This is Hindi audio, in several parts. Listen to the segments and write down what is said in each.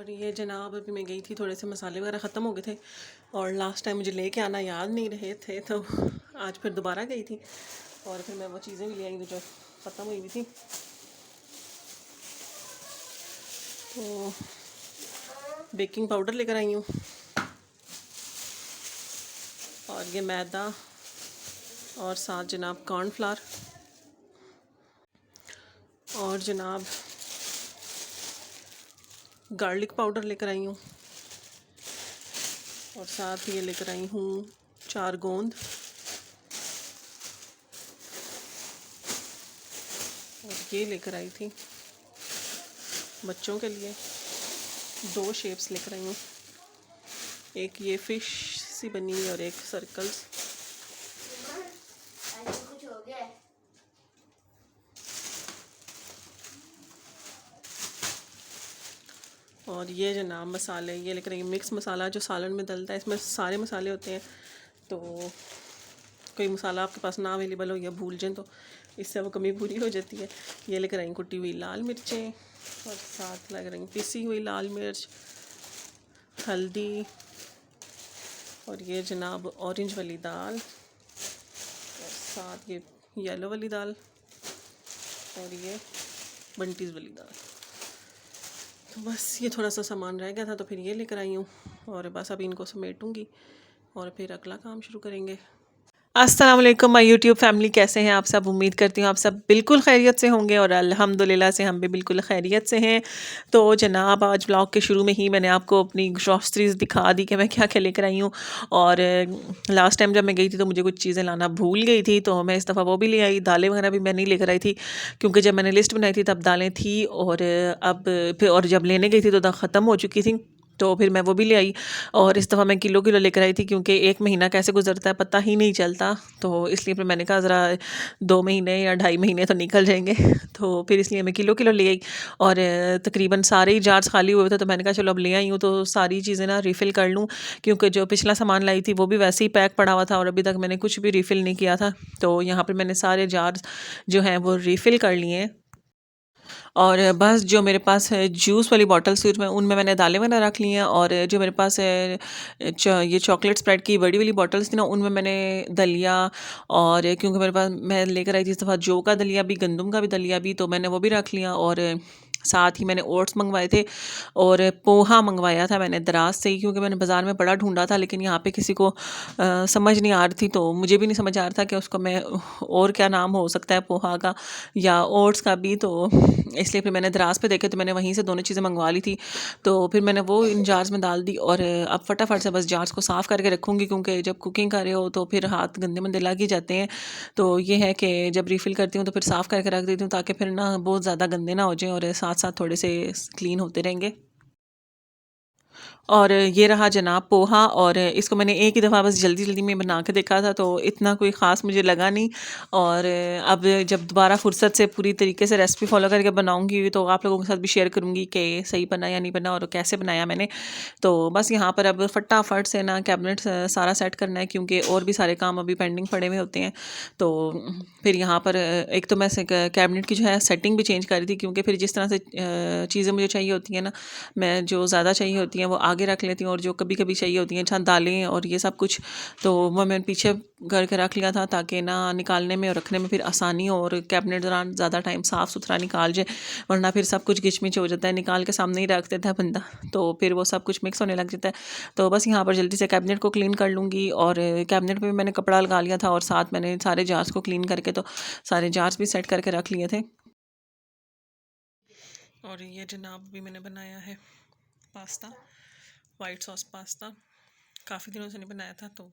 और ये जनाब अभी मैं गई थी, थोड़े से मसाले वगैरह ख़त्म हो गए थे और लास्ट टाइम मुझे लेके आना याद नहीं रहे थे, तो आज फिर दोबारा गई थी और फिर मैं वो चीज़ें भी ले आई जो ख़त्म हुई हुई थी। तो बेकिंग पाउडर लेकर आई हूँ और ये मैदा और साथ जनाब कॉर्नफ्लावर और जनाब गार्लिक पाउडर लेकर आई हूँ और साथ ये लेकर आई हूँ 4 गोंद और ये लेकर आई थी बच्चों के लिए 2 शेप्स लेकर आई हूँ, एक ये फिश सी बनी हुई और एक सर्कल्स। और ये जनाब मसाले ये लेकर आई मिक्स मसाला जो सालन में डलता है, इसमें सारे मसाले होते हैं, तो कोई मसाला आपके पास ना अवेलेबल हो या भूल जाए तो इससे वो कमी पूरी हो जाती है। ये लेकर आई कुटी हुई लाल मिर्चें और साथ लेकर आई पिसी हुई लाल मिर्च, हल्दी और ये जनाब ऑरेंज वाली दाल और साथ ये येलो वाली दाल और ये बंटीज़ वाली दाल। तो बस ये थोड़ा सा सामान रह गया था तो फिर ये लेकर आई हूँ और बस अभी इनको समेटूँगी और फिर अगला काम शुरू करेंगे। अस्सलाम वालेकुम माय यूट्यूब फैमिली, कैसे हैं आप सब? उम्मीद करती हूँ आप सब बिल्कुल खैरियत से होंगे और अल्हम्दुलिल्लाह से हम भी बिल्कुल खैरियत से हैं। तो जनाब आज ब्लॉग के शुरू में ही मैंने आपको अपनी ग्रॉसरीज दिखा दी कि मैं क्या क्या लेकर आई हूँ। और लास्ट टाइम जब मैं गई थी तो मुझे कुछ चीज़ें लाना भूल गई थी, तो मैं इस दफ़ा वो भी ले आई। दालें वगैरह भी मैं नहीं लेकर आई थी क्योंकि जब मैंने लिस्ट बनाई थी तब दालें थी और अब फिर और जब लेने गई थी तो ख़त्म हो चुकी थी, तो फिर मैं वो भी ले आई। और इस दफ़ा मैं किलो किलो लेकर आई थी क्योंकि एक महीना कैसे गुजरता है पता ही नहीं चलता, तो इसलिए फिर मैंने कहा ज़रा 2 महीने या 2.5 महीने तो निकल जाएंगे तो फिर इसलिए मैं किलो किलो ले आई। और तकरीबन सारे ही जार्स खाली हुए थे, तो मैंने कहा चलो अब ले आई हूँ तो सारी चीज़ें ना रिफ़िल कर लूँ, क्योंकि जो पिछला सामान लाई थी वो भी वैसे ही पैक पड़ा हुआ था और अभी तक मैंने कुछ भी रिफ़िल नहीं किया था। तो यहाँ पर मैंने सारे जार्स जो हैं वो रिफ़िल कर लिए हैं। और बस जो मेरे पास है जूस वाली बॉटल्स थी उसमें उनमें मैंने दालें वगैरह रख ली हैं, और जो मेरे पास है ये चॉकलेट स्प्रेड की बड़ी वाली बॉटल्स थी ना, उनमें मैंने दलिया, और क्योंकि मेरे पास मैं लेकर आई थी इस दफ़ा जौ का दलिया भी, गंदम का भी दलिया भी, तो मैंने वो भी रख लिया। और साथ ही मैंने ओट्स मंगवाए थे और पोहा मंगवाया था मैंने दराज से ही, क्योंकि मैंने बाज़ार में बड़ा ढूंढा था लेकिन यहाँ पे किसी को समझ नहीं आ रही थी, तो मुझे भी नहीं समझ आ रहा था कि उसको मैं और क्या नाम हो सकता है पोहा का या ओट्स का भी, तो इसलिए फिर मैंने दराज पे देखे तो मैंने वहीं से दोनों चीज़ें मंगवा ली थी। तो फिर मैंने वो इन जार्स में डाल दी और अब फटाफट से बस जार्स को साफ़ करके रखूँगी, क्योंकि जब कुकिंग कर रहे हो तो फिर हाथ गंदे मंदे लग ही जाते हैं। तो ये है कि जब रिफ़िल करती हूँ तो फिर साफ़ करके रख देती हूँ ताकि फिर ना बहुत ज़्यादा गंदे ना हो जाएँ और साथ साथ थोड़े से क्लीन होते रहेंगे। और ये रहा जनाब पोहा, और इसको मैंने एक ही दफ़ा बस जल्दी जल्दी में बना के देखा था तो इतना कोई ख़ास मुझे लगा नहीं। और अब जब दोबारा फुर्सत से पूरी तरीके से रेसिपी फॉलो करके बनाऊंगी तो आप लोगों के साथ भी शेयर करूंगी कि सही बना या नहीं बना और कैसे बनाया मैंने। तो बस यहाँ पर अब फटाफट से ना कैबिनेट सारा सेट करना है, क्योंकि और भी सारे काम अभी पेंडिंग पड़े हुए होते हैं। तो फिर यहाँ पर एक तो मैं कैबिनेट की जो है सेटिंग भी चेंज कर रही थी, क्योंकि फिर जिस तरह से चीज़ें मुझे चाहिए होती हैं ना, मैं जो ज़्यादा चाहिए होती हैं वो आगे रख लेती हूँ और जो कभी कभी चाहिए होती हैं जहाँ दालें और ये सब कुछ, तो वो मैंने पीछे करके रख लिया था ताकि ना निकालने में और रखने में फिर आसानी हो और कैबिनेट दौरान ज़्यादा टाइम साफ़ सुथरा निकाल जाए, वरना फिर सब कुछ गिचमिच हो जाता है, निकाल के सामने ही रख देता है बंदा तो फिर वो सब कुछ मिक्स होने लग जाता है। तो बस यहाँ पर जल्दी से कैबिनेट को क्लीन कर लूँगी, और कैबिनेट में मैंने कपड़ा लगा लिया था और साथ मैंने सारे जार्स को क्लीन करके तो सारे जार्स भी सेट करके रख लिए थे। और ये जनाब भी मैंने बनाया है पास्ता, वाइट सॉस पास्ता, काफ़ी दिनों से नहीं बनाया था तो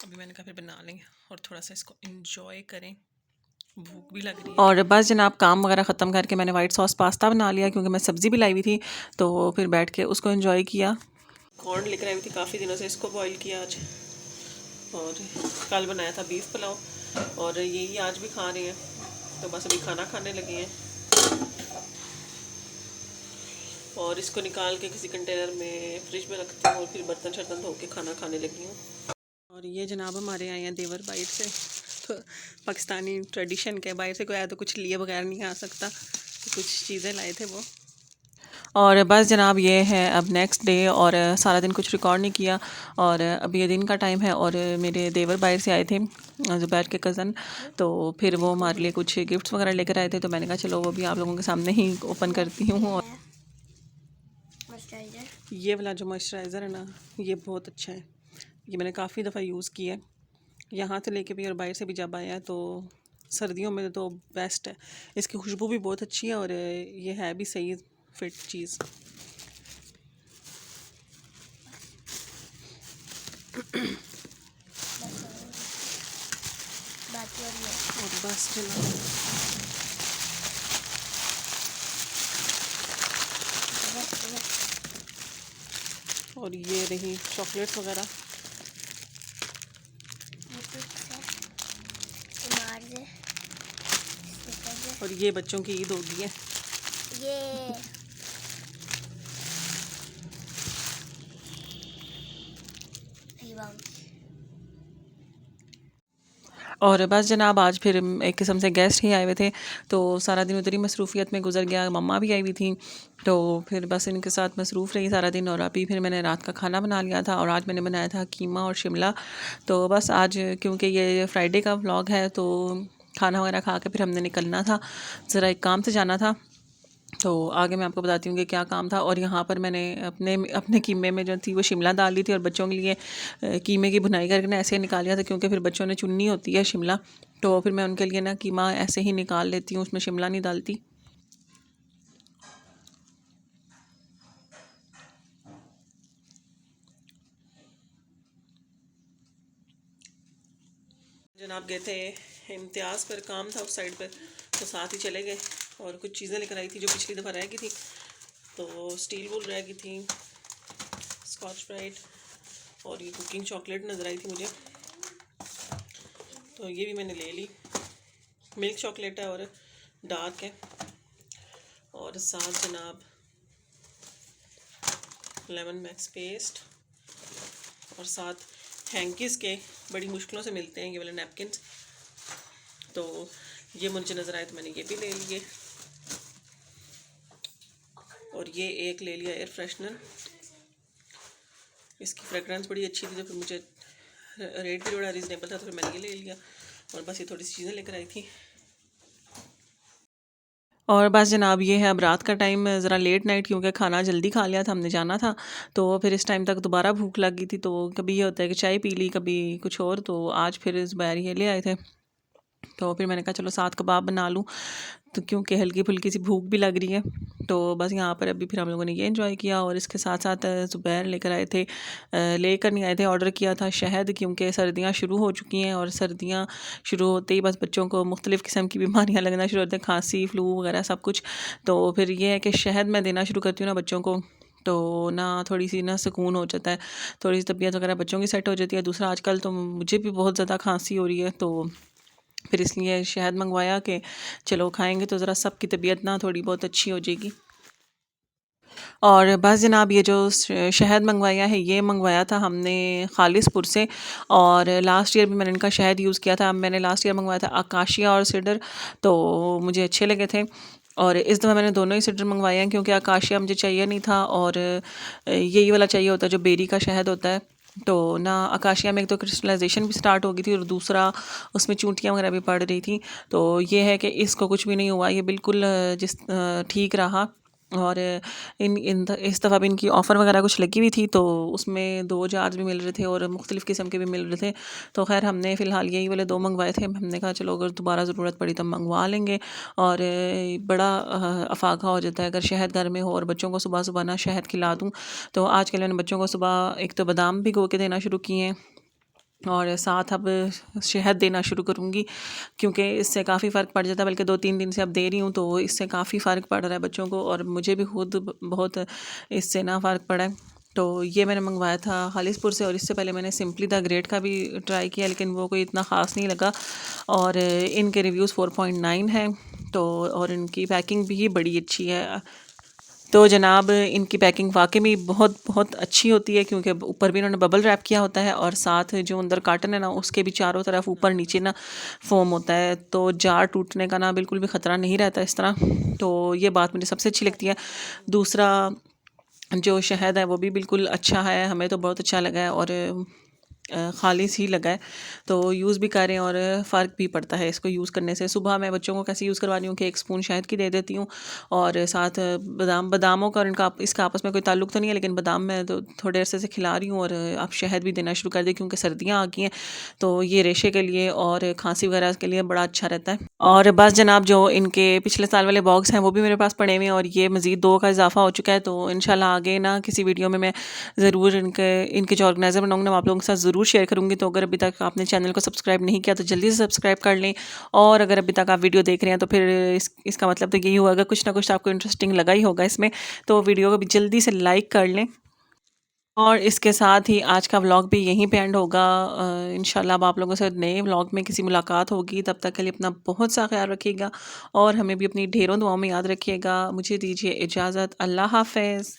अभी मैंने कहा फिर बना लेंगे और थोड़ा सा इसको एंजॉय करें, भूख भी लग रही है। और बस जनाब काम वगैरह ख़त्म करके मैंने वाइट सॉस पास्ता बना लिया, क्योंकि मैं सब्ज़ी भी लाई हुई थी तो फिर बैठ के उसको एंजॉय किया। कॉर्न लेकर आई हुई थी काफ़ी दिनों से, इसको बॉईल किया आज, और कल बनाया था बीफ पुलाव और यही आज भी खा रहे हैं। तो बस अभी खाना खाने लगे हैं और इसको निकाल के किसी कंटेनर में फ्रिज में रखती हूँ और फिर बर्तन शर्तन धो के खाना खाने लगी हूँ। और ये जनाब हमारे आए हैं देवर बाइट से, तो पाकिस्तानी ट्रेडिशन के बाहर से कोई आया तो कुछ लिए बगैर नहीं आ सकता, तो कुछ चीज़ें लाए थे वो। और बस जनाब ये है अब नेक्स्ट डे, और सारा दिन कुछ रिकॉर्ड नहीं किया। और अब ये दिन का टाइम है, और मेरे देवर बाहर से आए थे, ज़ुबैर के कज़न। तो फिर वो हमारे लिए कुछ गिफ्ट्स वगैरह लेकर आए थे, तो मैंने कहा चलो वो भी आप लोगों के सामने ही ओपन करती हूँ। और ये वाला जो मॉइस्चराइज़र है ना, ये बहुत अच्छा है। ये मैंने काफ़ी दफ़ा यूज़ किया है, यहाँ से लेके भी और बाहर से भी जब आया है, तो सर्दियों में तो बेस्ट है। इसकी खुशबू भी बहुत अच्छी है, और ये है भी सही फिट चीज़। और बस और ये रही चॉकलेट्स वगैरह। और ये बच्चों की ईद होगी है। ये और बस जनाब आज फिर एक किस्म से गेस्ट ही आए हुए थे, तो सारा दिन उधर ही मसरूफ़ियत में गुजर गया। मम्मा भी आई हुई थी, तो फिर बस इनके साथ मसरूफ़ रही सारा दिन। और अभी फिर मैंने रात का खाना बना लिया था, और आज मैंने बनाया था कीमा और शिमला। तो बस आज क्योंकि ये फ्राइडे का व्लॉग है, तो खाना वगैरह खा के फिर हमने निकलना था, ज़रा एक काम से जाना था। तो आगे मैं आपको बताती हूँ कि क्या काम था। और यहाँ पर मैंने अपने अपने कीमे में जो थी वो शिमला डाल ली थी, और बच्चों के लिए कीमे की भुनाई करके ना ऐसे निकाल लिया था, क्योंकि फिर बच्चों ने चुननी होती है शिमला। तो फिर मैं उनके लिए ना कीमा ऐसे ही निकाल लेती हूँ, उसमें शिमला नहीं डालती। जनाब गए थे इम्तियाज़ पर, काम था उस साइड पर, तो साथ ही चले गए। और कुछ चीज़ें लेकर आई थी जो पिछली दफ़ा रह गई थी, तो स्टील वूल रह गई थी, स्कॉच ब्राइट, और ये कुकिंग चॉकलेट नज़र आई थी मुझे, तो ये भी मैंने ले ली। मिल्क चॉकलेट है और डार्क है। और साथ जनाब लेमन मैक्स पेस्ट, और साथ हैंकीज़ के बड़ी मुश्किलों से मिलते हैं ये वाले नैपकिन्स, तो ये मुझे नज़र आए तो मैंने ये भी ले लिए। और ये एक ले लिया एयर फ्रेशनर, इसकी फ्रेगरेंस बड़ी अच्छी थी, तो फिर मुझे रेट भी बड़ा रीज़नेबल था, तो फिर मैंने ये ले लिया। और बस ये थोड़ी सी चीज़ें लेकर आई थी। और बस जनाब ये है अब रात का टाइम, ज़रा लेट नाइट, क्योंकि खाना जल्दी खा लिया था, हमने जाना था, तो फिर इस टाइम तक दोबारा भूख लग गई थी। तो कभी ये होता है कि चाय पी ली, कभी कुछ और। तो आज फिर ज़ुबैर ये ले आए थे, तो फिर मैंने कहा चलो साथ कबाब बना लूँ, तो क्योंकि हल्की फुल्की सी भूख भी लग रही है। तो बस यहाँ पर अभी फिर हम लोगों ने ये एंजॉय किया। और इसके साथ साथ ज़ुबैर लेकर आए थे, लेकर नहीं आए थे, ऑर्डर किया था शहद, क्योंकि सर्दियाँ शुरू हो चुकी हैं, और सर्दियाँ शुरू होते ही बस बच्चों को मुख्तलिफ़ किस्म की बीमारियाँ लगना शुरू होती हैं, खांसी फ्लू वगैरह सब कुछ। तो फिर ये है कि शहद मैं देना शुरू करती हूँ ना बच्चों को, तो ना थोड़ी सी ना सुकून हो जाता है, थोड़ी सी तबीयत वगैरह बच्चों की सेट हो जाती है। दूसरा आजकल तो मुझे भी बहुत ज़्यादा खांसी हो रही है, तो फिर इसलिए शहद मंगवाया कि चलो खाएंगे तो ज़रा सबकी तबीयत ना थोड़ी बहुत अच्छी हो जाएगी। और बस जनाब ये जो शहद मंगवाया है, ये मंगवाया था हमने खालिसपुर से। और लास्ट ईयर भी मैंने इनका शहद यूज़ किया था। मैंने लास्ट ईयर मंगवाया था आकाशिया और सिडर, तो मुझे अच्छे लगे थे। और इस दफ़ा मैंने दोनों ही सिडर मंगवाए हैं, क्योंकि आकाशिया मुझे चाहिए नहीं था, और यही वाला चाहिए होता है जो बेरी का शहद होता है। तो ना आकाशिया में एक तो क्रिस्टलाइजेशन भी स्टार्ट हो गई थी, और दूसरा उसमें चूंटियाँ वगैरह भी पड़ रही थी। तो ये है कि इसको कुछ भी नहीं हुआ, ये बिल्कुल ठीक रहा। और इस दफ़ा भी इनकी ऑफ़र वगैरह कुछ लगी हुई थी, तो उसमें 2 जार्स भी मिल रहे थे, और मुख्तलिफ़ किस्म के भी मिल रहे थे। तो खैर हमने फ़िलहाल यही वाले 2 मंगवाए थे। हमने कहा चलो अगर दोबारा ज़रूरत पड़ी तो मंगवा लेंगे। और बड़ा अफाका हो जाता है अगर शहद घर में हो, और बच्चों को सुबह सुबह ना शहद खिला दूँ। तो आजकल मैंने बच्चों को सुबह एक तो बादाम भिगो के देना शुरू किए हैं, और साथ अब शहद देना शुरू करूँगी, क्योंकि इससे काफ़ी फ़र्क पड़ जाता है। बल्कि 2-3 दिन से अब दे रही हूँ, तो इससे काफ़ी फ़र्क पड़ रहा है बच्चों को, और मुझे भी खुद बहुत इससे ना फ़र्क पड़ा है। तो ये मैंने मंगवाया था खालिसपुर से, और इससे पहले मैंने सिंपली द ग्रेट का भी ट्राई किया, लेकिन वो कोई इतना ख़ास नहीं लगा। और इनके रिव्यूज़ 4.9 हैं, तो और इनकी पैकिंग भी बड़ी अच्छी है। तो जनाब इनकी पैकिंग वाकई में बहुत बहुत अच्छी होती है, क्योंकि ऊपर भी इन्होंने बबल रैप किया होता है और साथ जो अंदर कार्टन है ना उसके भी चारों तरफ ऊपर नीचे ना फोम होता है, तो जार टूटने का ना बिल्कुल भी ख़तरा नहीं रहता इस तरह। तो ये बात मुझे सबसे अच्छी लगती है। दूसरा जो शहद है वो भी बिल्कुल अच्छा है, हमें तो बहुत अच्छा लगा है और ख़ालिस ही लगा है। तो यूज़ भी कर रहे हैं और फ़र्क भी पड़ता है इसको यूज़ करने से। सुबह मैं बच्चों को कैसे यूज़ करवा रही हूँ कि 1 स्पून शहद की दे देती हूँ और साथ बादामों का और इनका इसका आपस में कोई ताल्लुक तो नहीं है, लेकिन बादाम मैं तो थोड़े अरसे से खिला रही हूँ और अब शहद भी देना शुरू कर दी, क्योंकि सर्दियाँ आ गई हैं तो ये रेशे के लिए और खांसी वगैरह के लिए बड़ा अच्छा रहता है। और बस जनाब जो इनके पिछले साल वाले बॉक्स हैं वो भी मेरे पास पड़े हुए हैं और ये मज़ीद 2 का इजाफा हो चुका है। तो इंशाल्लाह आगे ना किसी वीडियो में मैं ज़रूर इनके इनके जो ऑर्गेनाइज़र बनाऊंगी ना, आप लोगों के साथ ज़रूर शेयर करूंगी। तो अगर अभी तक आपने चैनल को सब्सक्राइब नहीं किया तो जल्दी से सब्सक्राइब कर लें, और अगर अभी तक आप वीडियो देख रहे हैं तो फिर इसका मतलब तो यही होगा, कुछ ना कुछ आपको इंटरेस्टिंग लगा ही होगा इसमें। तो वीडियो को भी जल्दी से लाइक कर लें। और इसके साथ ही आज का व्लॉग भी यहीं पे एंड होगा। इंशाल्लाह अब आप लोगों से नए व्लॉग में किसी मुलाकात होगी। तब तक के लिए अपना बहुत सा ख्याल रखिएगा और हमें भी अपनी ढेरों दुआओं में याद रखिएगा। मुझे दीजिए इजाज़त। अल्लाह हाफ़िज़।